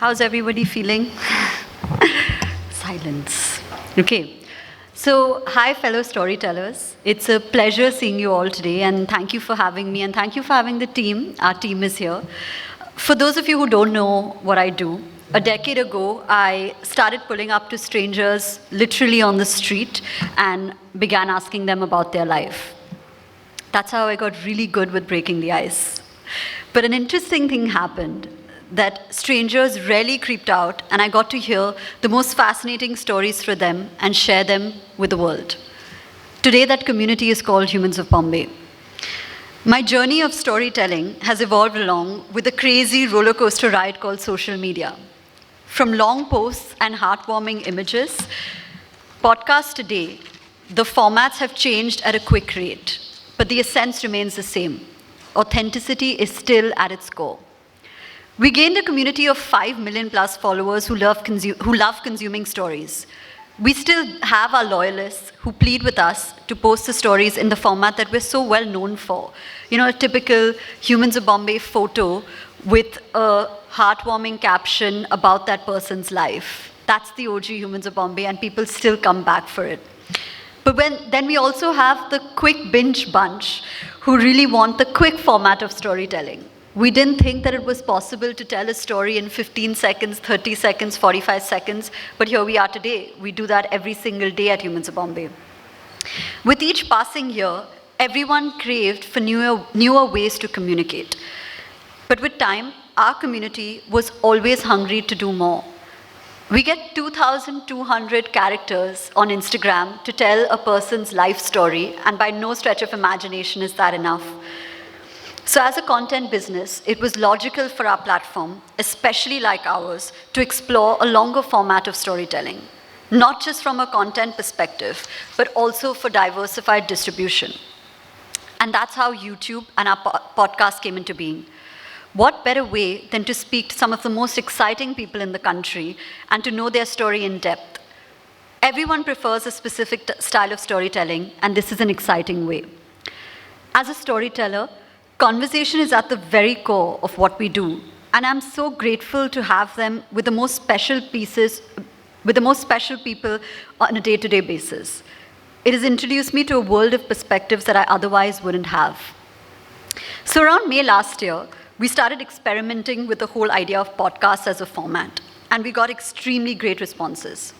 How's everybody feeling? Silence. Okay. So, hi, fellow storytellers. It's a pleasure seeing you all today, and thank you for having me, and thank you for having the team. Our team is here. For those of you who don't know what I do, a decade ago, I started pulling up to strangers literally on the street and began asking them about their life. That's how I got really good with breaking the ice. But an interesting thing happened, that strangers rarely creeped out, and I got to hear the most fascinating stories for them and share them with the world. Today, that community is called Humans of Bombay. My journey of storytelling has evolved along with a crazy roller coaster ride called social media. From long posts and heartwarming images, podcasts today, the formats have changed at a quick rate, but the essence remains the same. Authenticity is still at its core. We gained a community of 5 million plus followers who love consuming stories. We still have our loyalists who plead with us to post the stories in the format that we're so well known for. You know, a typical Humans of Bombay photo with a heartwarming caption about that person's life. That's the OG Humans of Bombay, and people still come back for it. But then we also have the quick binge bunch who really want the quick format of storytelling. We didn't think that it was possible to tell a story in 15 seconds, 30 seconds, 45 seconds, but here we are today. We do that every single day at Humans of Bombay. With each passing year, everyone craved for newer ways to communicate. But with time, our community was always hungry to do more. We get 2,200 characters on Instagram to tell a person's life story, and by no stretch of imagination is that enough. So as a content business, it was logical for our platform, especially like ours, to explore a longer format of storytelling, not just from a content perspective, but also for diversified distribution. And that's how YouTube and our podcast came into being. What better way than to speak to some of the most exciting people in the country and to know their story in depth? Everyone prefers a specific style of storytelling, and this is an exciting way. As a storyteller, conversation is at the very core of what we do, and I'm so grateful to have them with the most special people on a day-to-day basis. It has introduced me to a world of perspectives that I otherwise wouldn't have. So around May last year, we started experimenting with the whole idea of podcasts as a format, and we got extremely great responses.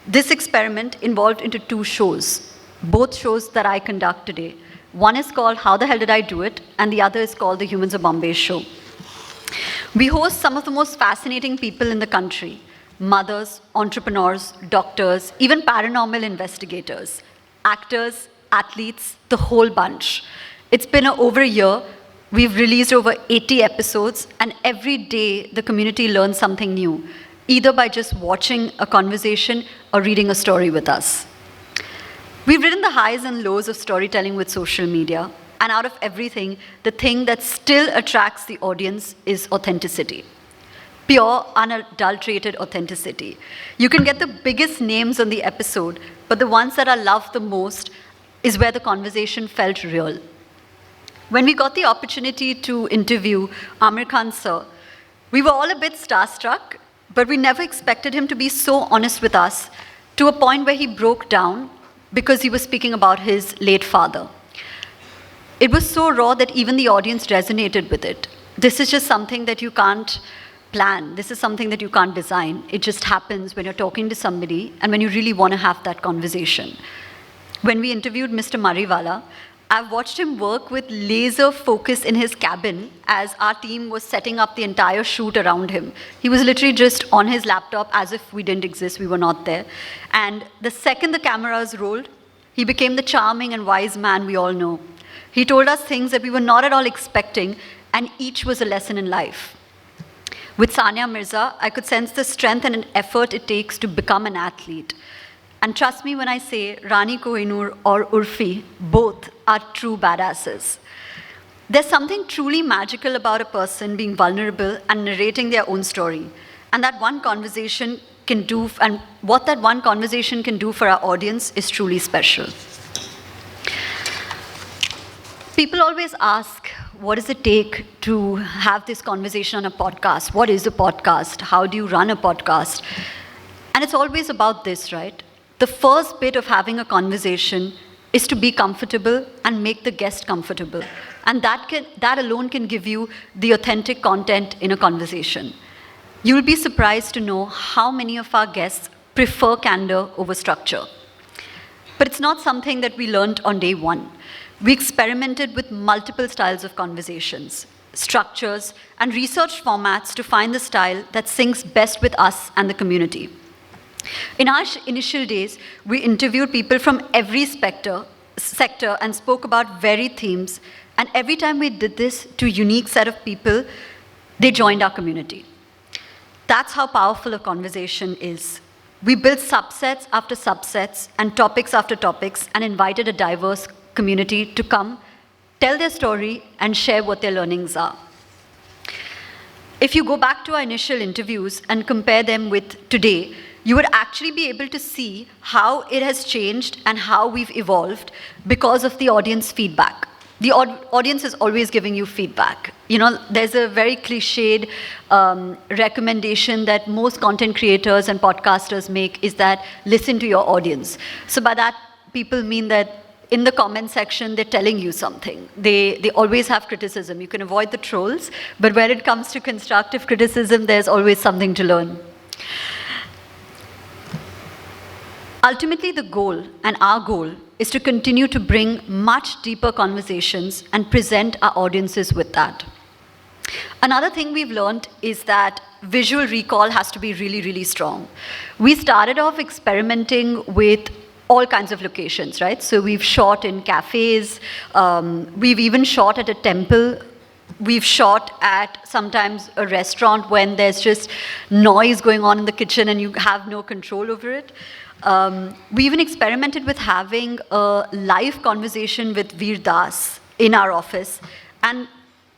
This experiment involved into 2 shows, both shows that I conduct today. One is called How the Hell Did I Do It? And the other is called the Humans of Bombay Show. We host some of the most fascinating people in the country: mothers, entrepreneurs, doctors, even paranormal investigators, actors, athletes, the whole bunch. It's been over a year. We've released over 80 episodes, and every day the community learns something new, either by just watching a conversation or reading a story with us. We've ridden the highs and lows of storytelling with social media, and out of everything, the thing that still attracts the audience is authenticity. Pure, unadulterated authenticity. You can get the biggest names on the episode, but the ones that are loved the most is where the conversation felt real. When we got the opportunity to interview Amir Khan sir, we were all a bit starstruck, but we never expected him to be so honest with us, to a point where he broke down because he was speaking about his late father. It was so raw that even the audience resonated with it. This is just something that you can't plan. This is something that you can't design. It just happens when you're talking to somebody and when you really want to have that conversation. When we interviewed Mr. Mariwala, I've watched him work with laser focus in his cabin as our team was setting up the entire shoot around him. He was literally just on his laptop as if we didn't exist, we were not there. And the second the cameras rolled, he became the charming and wise man we all know. He told us things that we were not at all expecting, and each was a lesson in life. With Sania Mirza, I could sense the strength and an effort it takes to become an athlete. And trust me when I say Rani Kohinoor or Urfi, both are true badasses. There's something truly magical about a person being vulnerable and narrating their own story. And that one conversation can do, and what that one conversation can do for our audience is truly special. People always ask, what does it take to have this conversation on a podcast? What is a podcast? How do you run a podcast? And it's always about this, right? The first bit of having a conversation is to be comfortable and make the guest comfortable. And that alone can give you the authentic content in a conversation. You'll be surprised to know how many of our guests prefer candor over structure. But it's not something that we learned on day one. We experimented with multiple styles of conversations, structures, and research formats to find the style that syncs best with us and the community. In our initial days, we interviewed people from every sector and spoke about varied themes. And every time we did this to a unique set of people, they joined our community. That's how powerful a conversation is. We built subsets after subsets and topics after topics and invited a diverse community to come, tell their story, and share what their learnings are. If you go back to our initial interviews and compare them with today, you would actually be able to see how it has changed and how we've evolved because of the audience feedback. The audience is always giving you feedback. You know, there's a very cliched recommendation that most content creators and podcasters make is that listen to your audience. So by that, people mean that in the comment section, they're telling you something. They always have criticism. You can avoid the trolls, but when it comes to constructive criticism, there's always something to learn. Ultimately, the goal, and our goal, is to continue to bring much deeper conversations and present our audiences with that. Another thing we've learned is that visual recall has to be really, really strong. We started off experimenting with all kinds of locations, right? So we've shot in cafes, we've even shot at a temple, we've shot at sometimes a restaurant when there's just noise going on in the kitchen and you have no control over it. We even experimented with having a live conversation with Veer Das in our office. And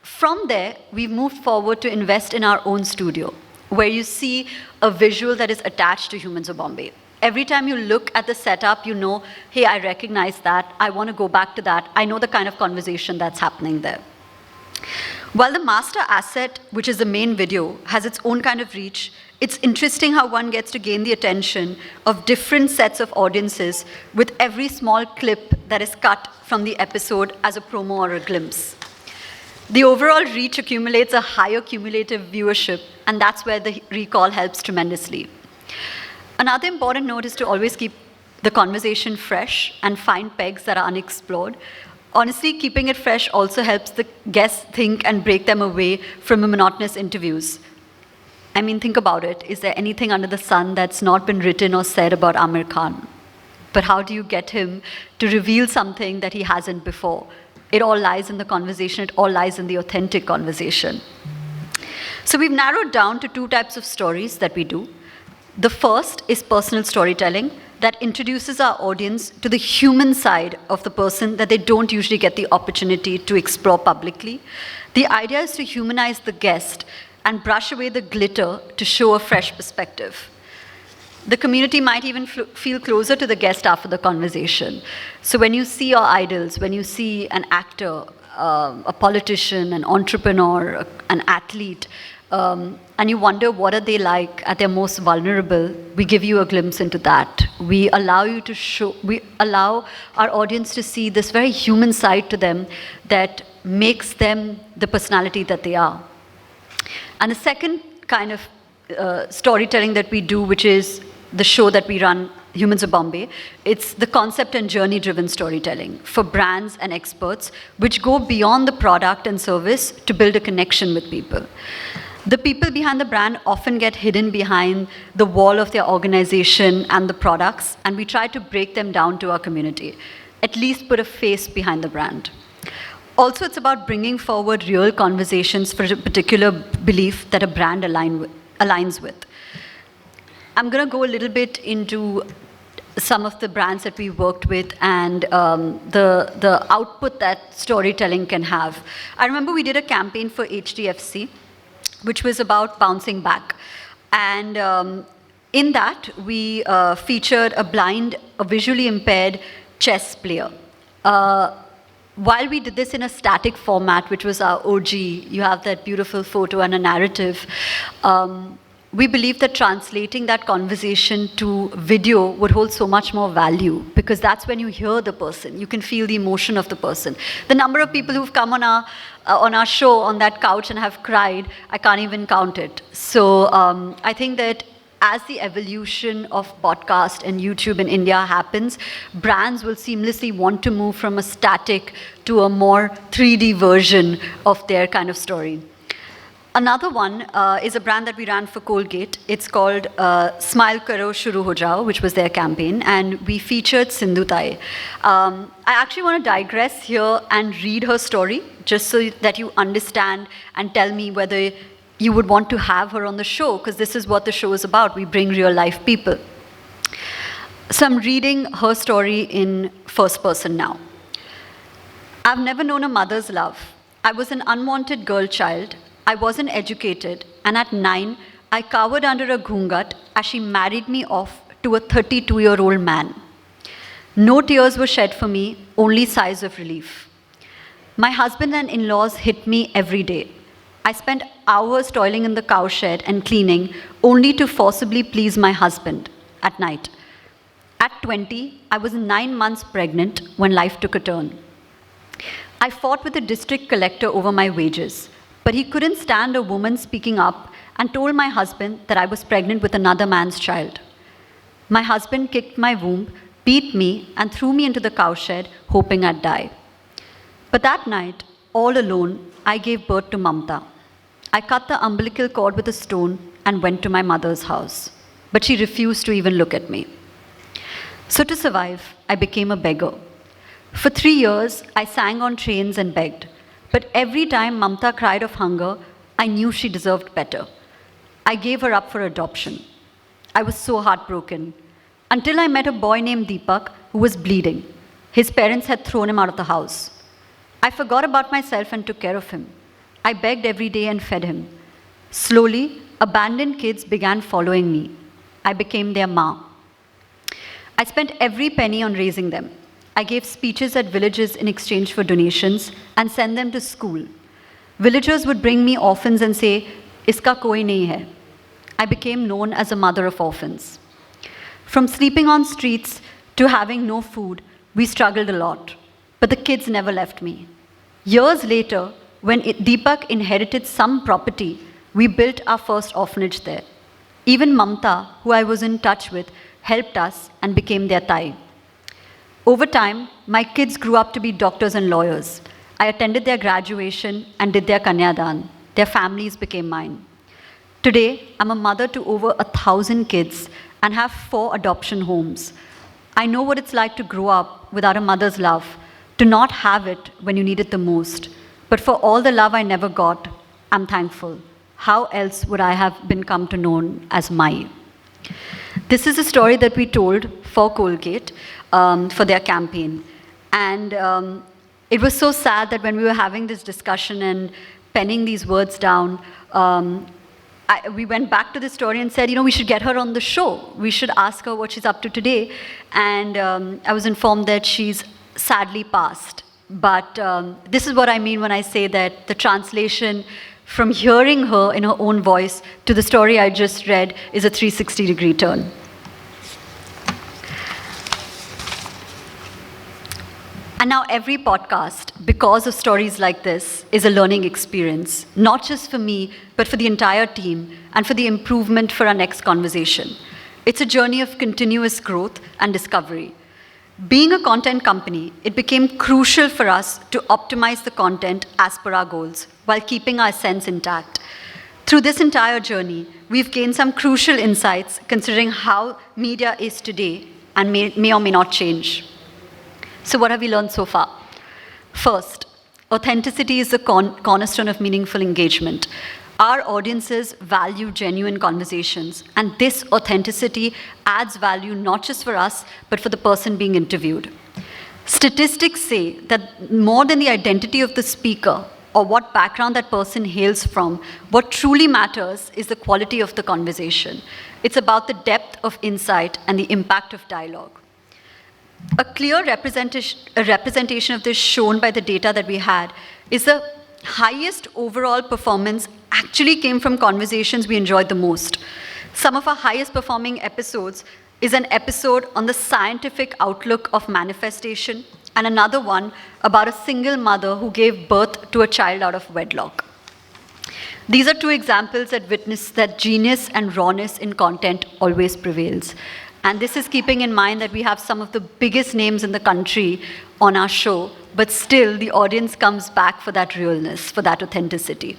from there, we moved forward to invest in our own studio, where you see a visual that is attached to Humans of Bombay. Every time you look at the setup, you know, hey, I recognize that. I want to go back to that. I know the kind of conversation that's happening there. While the master asset, which is the main video, has its own kind of reach, it's interesting how one gets to gain the attention of different sets of audiences with every small clip that is cut from the episode as a promo or a glimpse. The overall reach accumulates a higher cumulative viewership, and that's where the recall helps tremendously. Another important note is to always keep the conversation fresh and find pegs that are unexplored. Honestly, keeping it fresh also helps the guests think and break them away from monotonous interviews. I mean, think about it. Is there anything under the sun that's not been written or said about Amir Khan? But how do you get him to reveal something that he hasn't before? It all lies in the conversation. It all lies in the authentic conversation. So we've narrowed down to two types of stories that we do. The first is personal storytelling that introduces our audience to the human side of the person that they don't usually get the opportunity to explore publicly. The idea is to humanize the guest and brush away the glitter to show a fresh perspective. The community might even feel closer to the guest after the conversation. So when you see your idols, when you see an actor, a politician, an entrepreneur, an athlete, and you wonder what are they like at their most vulnerable, we give you a glimpse into that. We allow our audience to see this very human side to them that makes them the personality that they are. And the second kind of storytelling that we do, which is the show that we run, Humans of Bombay, it's the concept and journey-driven storytelling for brands and experts, which go beyond the product and service to build a connection with people. The people behind the brand often get hidden behind the wall of their organization and the products, and we try to break them down to our community, at least put a face behind the brand. Also, it's about bringing forward real conversations for a particular belief that a brand aligns with. I'm going to go a little bit into some of the brands that we worked with and the output that storytelling can have. I remember we did a campaign for HDFC, which was about bouncing back. And in that, we featured a visually impaired chess player. while we did this in a static format, which was our OG, you have that beautiful photo and a narrative, we believe that translating that conversation to video would hold so much more value, because that's when you hear the person. You can feel the emotion of the person. The number of people who've come on our show on that couch and have cried, I can't even count it. So I think that as the evolution of podcast and YouTube in India happens, brands will seamlessly want to move from a static to a more 3D version of their kind of story. Another one is a brand that we ran for Colgate. It's called Smile Karo Shuru Ho Jao, which was their campaign, and we featured Sindhu Tai. I actually want to digress here and read her story, just so that you understand and tell me whether you would want to have her on the show, because this is what the show is about. We bring real life people. So I'm reading her story in first person now. I've never known a mother's love. I was an unwanted girl child. I wasn't educated, and at 9, I cowered under a ghungat as she married me off to a 32-year-old man. No tears were shed for me, only sighs of relief. My husband and in-laws hit me every day. I spent hours toiling in the cowshed and cleaning, only to forcibly please my husband at night. At 20, I was 9 months pregnant when life took a turn. I fought with the district collector over my wages, but he couldn't stand a woman speaking up and told my husband that I was pregnant with another man's child. My husband kicked my womb, beat me, and threw me into the cowshed, hoping I'd die. But that night, all alone, I gave birth to Mamta. I cut the umbilical cord with a stone and went to my mother's house, but she refused to even look at me. So to survive, I became a beggar. For 3 years, I sang on trains and begged. But every time Mamta cried of hunger, I knew she deserved better. I gave her up for adoption. I was so heartbroken, until I met a boy named Deepak who was bleeding. His parents had thrown him out of the house. I forgot about myself and took care of him. I begged every day and fed him. Slowly, abandoned kids began following me. I became their ma. I spent every penny on raising them. I gave speeches at villages in exchange for donations and sent them to school. Villagers would bring me orphans and say, "Iska koi nahi hai." I became known as a mother of orphans. From sleeping on streets to having no food, we struggled a lot. But the kids never left me. Years later, when Deepak inherited some property, we built our first orphanage there. Even Mamta, who I was in touch with, helped us and became their Thai. Over time, my kids grew up to be doctors and lawyers. I attended their graduation and did their Kanyadan. Their families became mine. Today, I'm a mother to over 1,000 kids and have 4 adoption homes. I know what it's like to grow up without a mother's love, to not have it when you need it the most. But for all the love I never got, I'm thankful. How else would I have been come to know as Mai? This is a story that we told for Colgate, for their campaign. And it was so sad that when we were having this discussion and penning these words down, we went back to the story and said, we should get her on the show. We should ask her what she's up to today. And I was informed that she's sadly passed. But this is what I mean when I say that the translation from hearing her in her own voice to the story I just read is a 360-degree turn. And now every podcast, because of stories like this, is a learning experience, not just for me, but for the entire team, and for the improvement for our next conversation. It's a journey of continuous growth and discovery. Being a content company, it became crucial for us to optimize the content as per our goals, while keeping our essence intact. Through this entire journey, we've gained some crucial insights considering how media is today and may or may not change. So what have we learned so far? First, authenticity is the cornerstone of meaningful engagement. Our audiences value genuine conversations, and this authenticity adds value not just for us, but for the person being interviewed. Statistics say that more than the identity of the speaker or what background that person hails from, what truly matters is the quality of the conversation. It's about the depth of insight and the impact of dialogue. A clear representation of this shown by the data that we had is the highest overall performance actually came from conversations we enjoyed the most. Some of our highest performing episodes is an episode on the scientific outlook of manifestation, and another one about a single mother who gave birth to a child out of wedlock. These are two examples that witness that genius and rawness in content always prevails. And this is keeping in mind that we have some of the biggest names in the country on our show, but still the audience comes back for that realness, for that authenticity.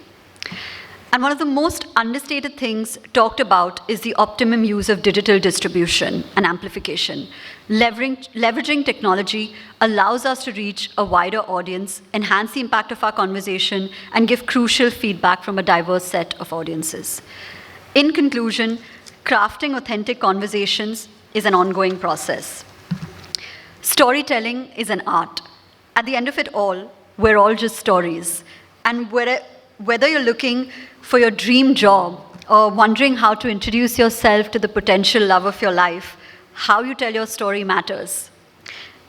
And one of the most understated things talked about is the optimum use of digital distribution and amplification. Leveraging technology allows us to reach a wider audience, enhance the impact of our conversation, and give crucial feedback from a diverse set of audiences. In conclusion, crafting authentic conversations is an ongoing process. Storytelling is an art. At the end of it all, we're all just stories. And whether you're looking for your dream job or wondering how to introduce yourself to the potential love of your life, how you tell your story matters.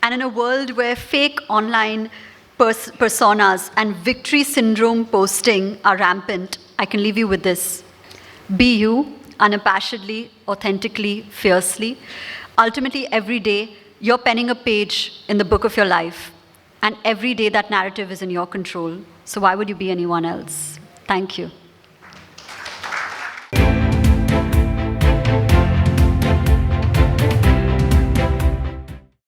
And in a world where fake online personas and victory syndrome posting are rampant, I can leave you with this. Be you, unabashedly, authentically, fiercely. Ultimately, every day, you're penning a page in the book of your life. And every day, that narrative is in your control. So why would you be anyone else? Thank you.